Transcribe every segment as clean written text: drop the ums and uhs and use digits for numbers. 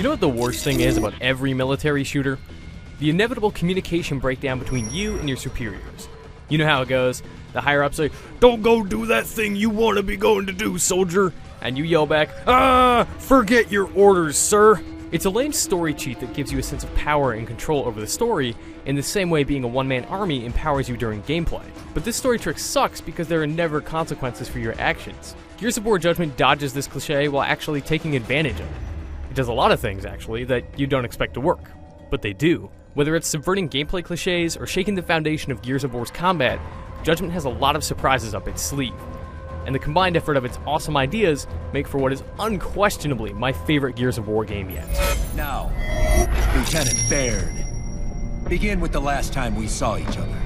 know what the worst thing is about every military shooter? The inevitable communication breakdown between you and your superiors. You know how it goes. The higher-ups say, "Don't go do that thing you want to be going to do, soldier." And you yell back, "Ah, forget your orders, sir." It's a lame story cheat that gives you a sense of power and control over the story, in the same way being a one-man army empowers you during gameplay. But this story trick sucks because there are never consequences for your actions. Gears of War Judgment dodges this cliche while actually taking advantage of it. It does a lot of things, actually, that you don't expect to work. But they do. Whether it's subverting gameplay cliches or shaking the foundation of Gears of War's combat, Judgment has a lot of surprises up its sleeve. And the combined effort of its awesome ideas make for what is unquestionably my favorite Gears of War game yet. Now, Lieutenant Baird, begin with the last time we saw each other.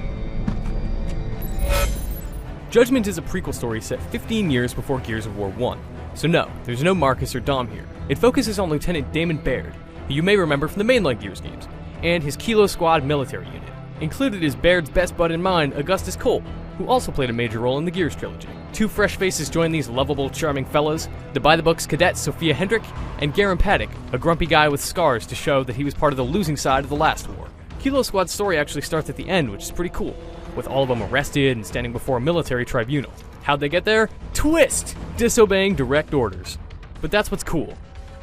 Judgment is a prequel story set 15 years before Gears of War 1. So no, there's no Marcus or Dom here. It focuses on Lieutenant Damon Baird, who you may remember from the mainline Gears games, and his Kilo Squad military unit. Included is Baird's best bud in mind, Augustus Cole, who also played a major role in the Gears trilogy. Two fresh faces join these lovable, charming fellas, the by-the-books cadet Sophia Hendrick, and Garen Paddock, a grumpy guy with scars to show that he was part of the losing side of the last war. Kilo Squad's story actually starts at the end, which is pretty cool, with all of them arrested and standing before a military tribunal. How'd they get there? Twist! Disobeying direct orders. But that's what's cool.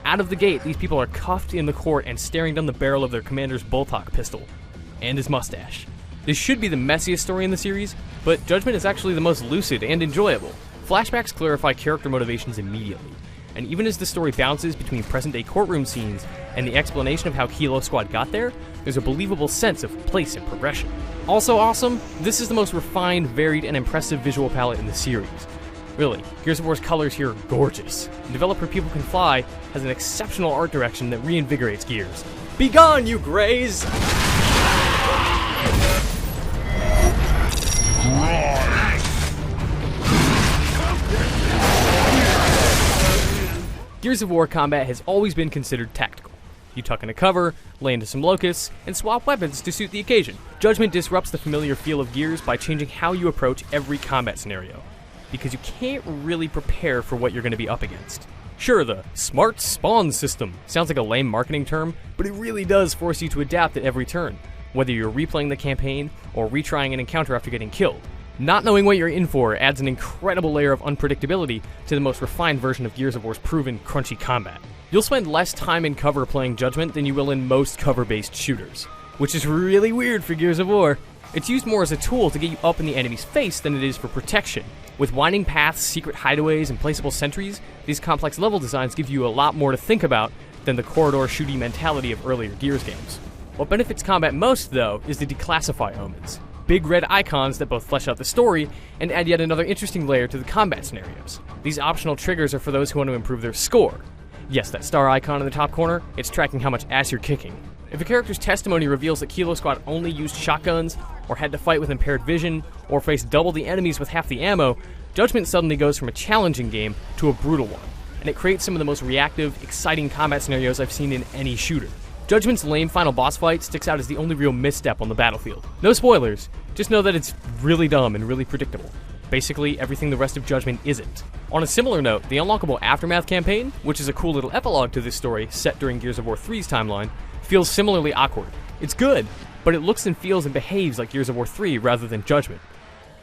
Out of the gate, these people are cuffed in the court and staring down the barrel of their commander's Boltok pistol. And his mustache. This should be the messiest story in the series, but Judgment is actually the most lucid and enjoyable. Flashbacks clarify character motivations immediately, and even as the story bounces between present-day courtroom scenes and the explanation of how Kilo Squad got there, there's a believable sense of place and progression. Also awesome, this is the most refined, varied, and impressive visual palette in the series. Really, Gears of War's colors here are gorgeous. And developer People Can Fly has an exceptional art direction that reinvigorates Gears. Be gone, you Greys! Gears of War combat has always been considered tactical. You tuck into cover, lay into some locusts, and swap weapons to suit the occasion. Judgment disrupts the familiar feel of Gears by changing how you approach every combat scenario, because you can't really prepare for what you're going to be up against. Sure, the smart spawn system sounds like a lame marketing term, but it really does force you to adapt at every turn, whether you're replaying the campaign or retrying an encounter after getting killed. Not knowing what you're in for adds an incredible layer of unpredictability to the most refined version of Gears of War's proven crunchy combat. You'll spend less time in cover playing Judgment than you will in most cover-based shooters, which is really weird for Gears of War. It's used more as a tool to get you up in the enemy's face than it is for protection. With winding paths, secret hideaways, and placeable sentries, these complex level designs give you a lot more to think about than the corridor shooty mentality of earlier Gears games. What benefits combat most, though, is the declassify omens. Big red icons that both flesh out the story and add yet another interesting layer to the combat scenarios. These optional triggers are for those who want to improve their score. Yes, that star icon in the top corner, it's tracking how much ass you're kicking. If a character's testimony reveals that Kilo Squad only used shotguns, or had to fight with impaired vision, or faced double the enemies with half the ammo, Judgment suddenly goes from a challenging game to a brutal one, and it creates some of the most reactive, exciting combat scenarios I've seen in any shooter. Judgment's lame final boss fight sticks out as the only real misstep on the battlefield. No spoilers, just know that it's really dumb and really predictable. Basically, everything the rest of Judgment isn't. On a similar note, the unlockable Aftermath campaign, which is a cool little epilogue to this story set during Gears of War 3's timeline, feels similarly awkward. It's good, but it looks and feels and behaves like Gears of War 3 rather than Judgment.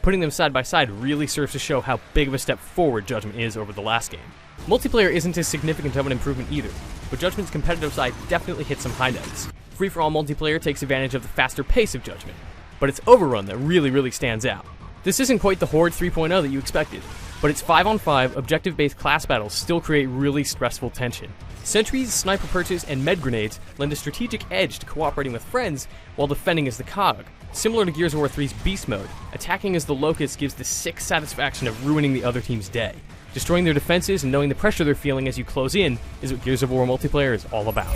Putting them side by side really serves to show how big of a step forward Judgment is over the last game. Multiplayer isn't as significant of an improvement either, but Judgment's competitive side definitely hits some high notes. Free-for-all multiplayer takes advantage of the faster pace of Judgment, but it's Overrun that really stands out. This isn't quite the Horde 3.0 that you expected, but its 5-on-5 objective-based class battles still create really stressful tension. Sentries, sniper perches, and med grenades lend a strategic edge to cooperating with friends while defending as the cog. Similar to Gears of War 3's Beast Mode, attacking as the Locust gives the sick satisfaction of ruining the other team's day. Destroying their defenses and knowing the pressure they're feeling as you close in is what Gears of War multiplayer is all about.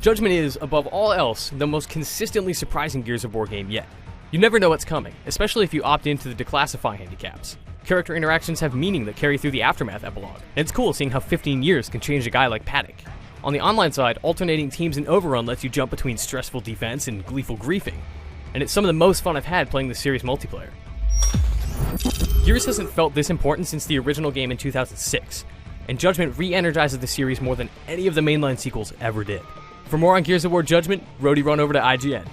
Judgment is, above all else, the most consistently surprising Gears of War game yet. You never know what's coming, especially if you opt into the declassify handicaps. Character interactions have meaning that carry through the Aftermath epilogue, and it's cool seeing how 15 years can change a guy like Paddock. On the online side, alternating teams in Overrun lets you jump between stressful defense and gleeful griefing, and it's some of the most fun I've had playing the series multiplayer. Gears hasn't felt this important since the original game in 2006, and Judgment re-energizes the series more than any of the mainline sequels ever did. For more on Gears of War Judgment, Rhodey run over to IGN.